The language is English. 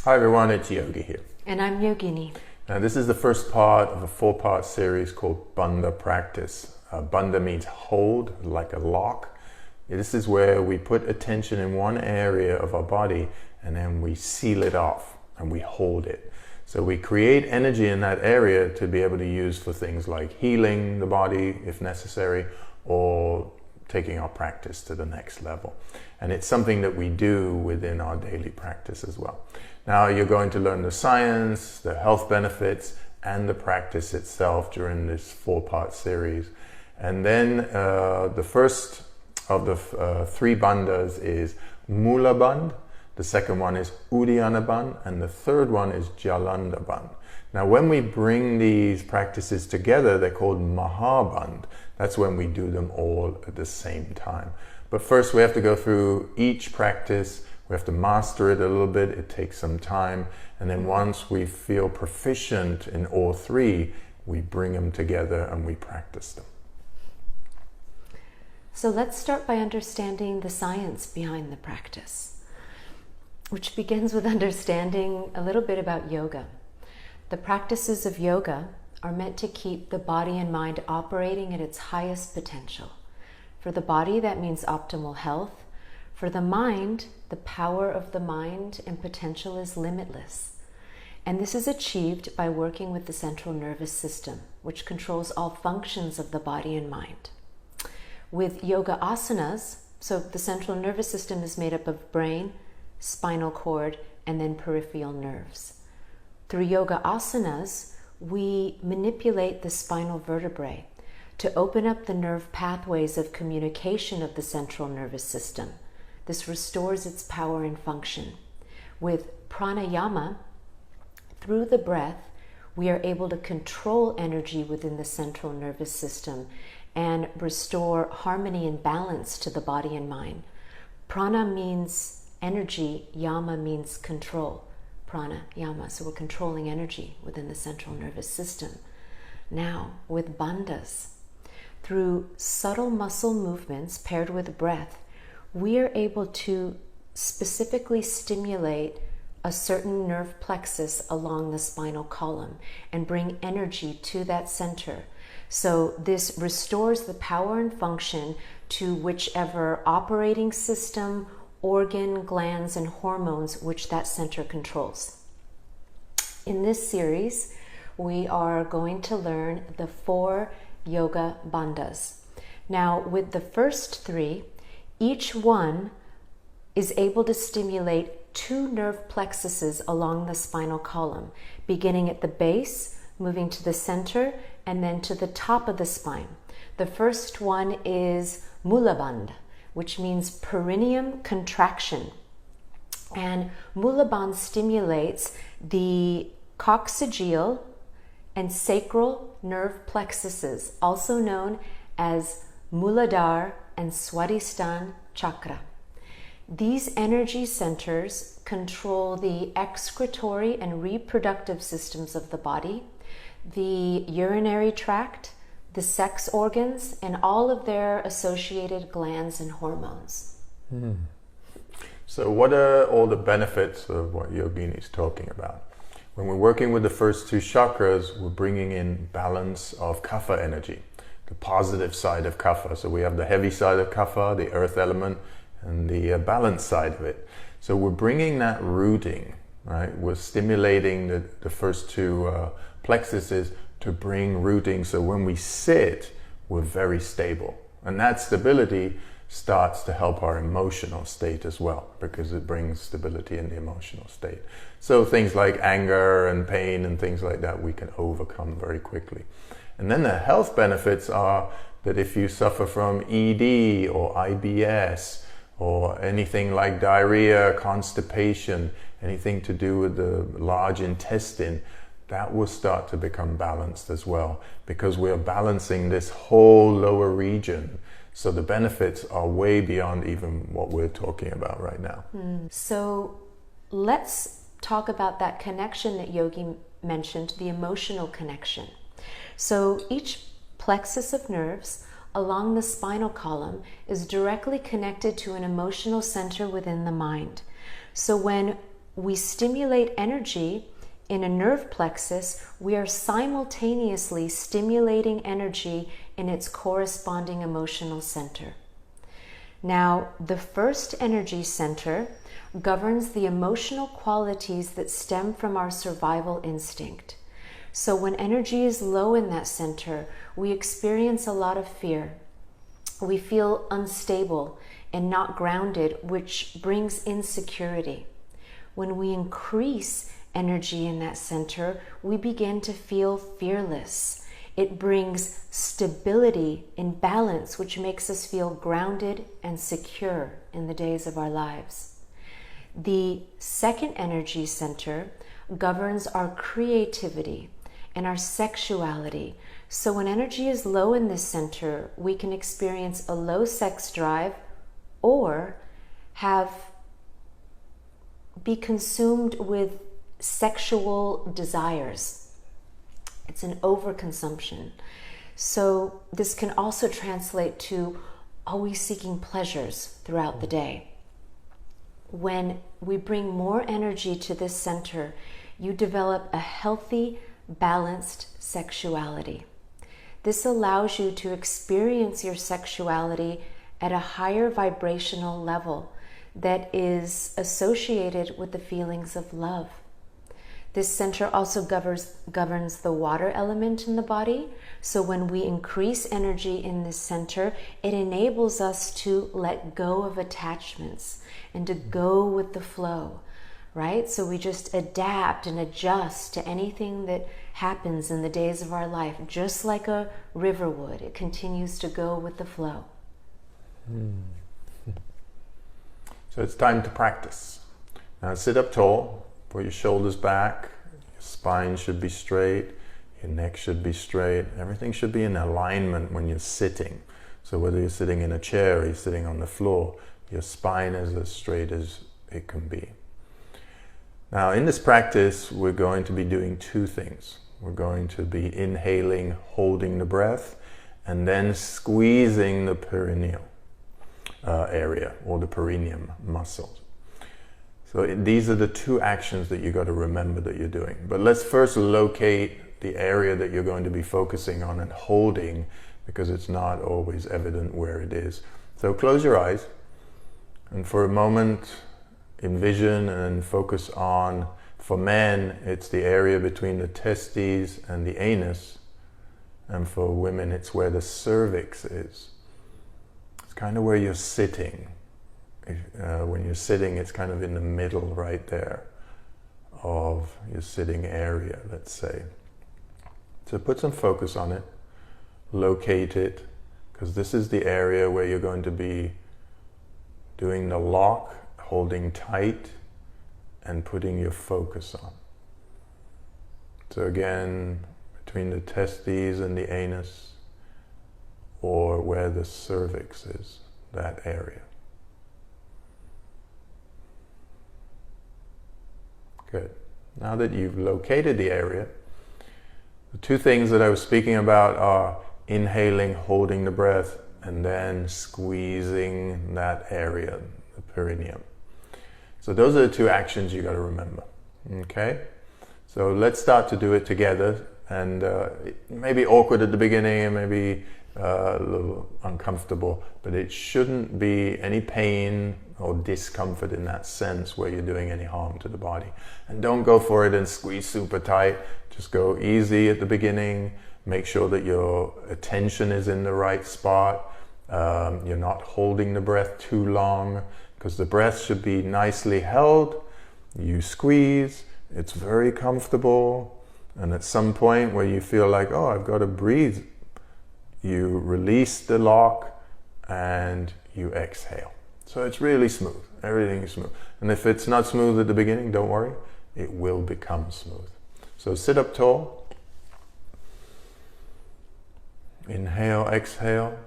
Hi everyone, it's Yogi here. And I'm Yogini. Now this is the first part of a 4-part series called Bandha practice. Bandha means hold, like a lock. This is where we put attention in one area of our body and then we seal it off and we hold it. So we create energy in that area to be able to use for things like healing the body if necessary, or taking our practice to the next level. And it's something that we do within our daily practice as well. Now you're going to learn the science, the health benefits, and the practice itself during this 4-part series. And then the first of the 3 bandhas is Moolabandha, the second one is Bandha, and the third one is Bandha. Now when we bring these practices together, they're called Mahabandha. That's when we do them all at the same time. But first we have to go through each practice. We have to master it a little bit. It takes some time. And then once we feel proficient in all 3, we bring them together and we practice them. So let's start by understanding the science behind the practice, which begins with understanding a little bit about yoga. The practices of yoga are meant to keep the body and mind operating at its highest potential. For the body, that means optimal health. For the mind, the power of the mind and potential is limitless. And this is achieved by working with the central nervous system, which controls all functions of the body and mind. With yoga asanas, so the central nervous system is made up of brain, spinal cord, and then peripheral nerves. Through yoga asanas, we manipulate the spinal vertebrae to open up the nerve pathways of communication of the central nervous system. This restores its power and function. With pranayama, through the breath, we are able to control energy within the central nervous system and restore harmony and balance to the body and mind. Prana means energy, yama means control. Prana, yama, so we're controlling energy within the central nervous system. Now, with bandhas, through subtle muscle movements paired with breath, we are able to specifically stimulate a certain nerve plexus along the spinal column and bring energy to that center. So this restores the power and function to whichever operating system, organ, glands, and hormones which that center controls. In this series, we are going to learn the 4 yoga bandhas. Now, with the first 3, each one is able to stimulate 2 nerve plexuses along the spinal column, beginning at the base, moving to the center, and then to the top of the spine. The first one is Moolabandha, which means perineum contraction. And Moolabandha stimulates the coccygeal and sacral nerve plexuses, also known as Muladhara and Swadhisthana chakra. These energy centers control the excretory and reproductive systems of the body, the urinary tract, the sex organs, and all of their associated glands and hormones. So what are all the benefits of what Yogini is talking about? When we're working with the first 2 chakras, we're bringing in balance of kapha energy, the positive side of kapha. So we have the heavy side of kapha, the earth element, and the balance side of it. So we're bringing that rooting, right? We're stimulating the first 2 plexuses to bring rooting, so when we sit, we're very stable. And that stability starts to help our emotional state as well, because it brings stability in the emotional state. So things like anger and pain and things like that, we can overcome very quickly. And then the health benefits are that if you suffer from ED or IBS or anything like diarrhea, constipation, anything to do with the large intestine, that will start to become balanced as well, because we're balancing this whole lower region. So the benefits are way beyond even what we're talking about right now. So let's talk about that connection that Yogi mentioned, the emotional connection. So each plexus of nerves along the spinal column is directly connected to an emotional center within the mind. So when we stimulate energy in a nerve plexus, we are simultaneously stimulating energy in its corresponding emotional center. Now, the first energy center governs the emotional qualities that stem from our survival instinct. So when energy is low in that center, we experience a lot of fear. We feel unstable and not grounded, which brings insecurity. When we increase energy in that center, we begin to feel fearless. It brings stability and balance, which makes us feel grounded and secure in the days of our lives. The second energy center governs our creativity and our sexuality. So when energy is low in this center, we can experience a low sex drive or be consumed with sexual desires. It's an overconsumption. So this can also translate to always seeking pleasures throughout the day. When we bring more energy to this center, you develop a healthy, balanced sexuality. This allows you to experience your sexuality at a higher vibrational level that is associated with the feelings of love. This center also governs the water element in the body. So when we increase energy in this center, it enables us to let go of attachments and to go with the flow, right? So we just adapt and adjust to anything that happens in the days of our life, just like a river would. It continues to go with the flow. So it's time to practice. Now sit up tall, put your shoulders back, your spine should be straight, your neck should be straight, everything should be in alignment when you're sitting. So whether you're sitting in a chair or you're sitting on the floor, your spine is as straight as it can be. Now in this practice, we're going to be doing two things. We're going to be inhaling, holding the breath, and then squeezing the perineal area or the perineum muscles. So these are the two actions that you got to remember that you're doing. But let's first locate the area that you're going to be focusing on and holding, because it's not always evident where it is. So close your eyes and for a moment envision and focus on, for men, it's the area between the testes and the anus, and for women, it's where the cervix is. It's kind of where you're sitting. When you're sitting, it's kind of in the middle right there of your sitting area, let's say. So put some focus on it, locate it, because this is the area where you're going to be doing the lock, holding tight, and putting your focus on. So again, between the testes and the anus, or where the cervix is, that area. Good. Now that you've located the area, the two things that I was speaking about are inhaling, holding the breath, and then squeezing that area, the perineum. So those are the two actions you got to remember. Okay? So let's start to do it together. And it may be awkward at the beginning, and maybe a little uncomfortable, but it shouldn't be any pain or discomfort in that sense where you're doing any harm to the body. And don't go for it and squeeze super tight. Just go easy at the beginning. Make sure that your attention is in the right spot. You're not holding the breath too long, because the breath should be nicely held. You squeeze, it's very comfortable. And at some point where you feel like, oh, I've got to breathe, you release the lock and you exhale. So it's really smooth. Everything is smooth. And if it's not smooth at the beginning, don't worry. It will become smooth. So sit up tall. Inhale, exhale.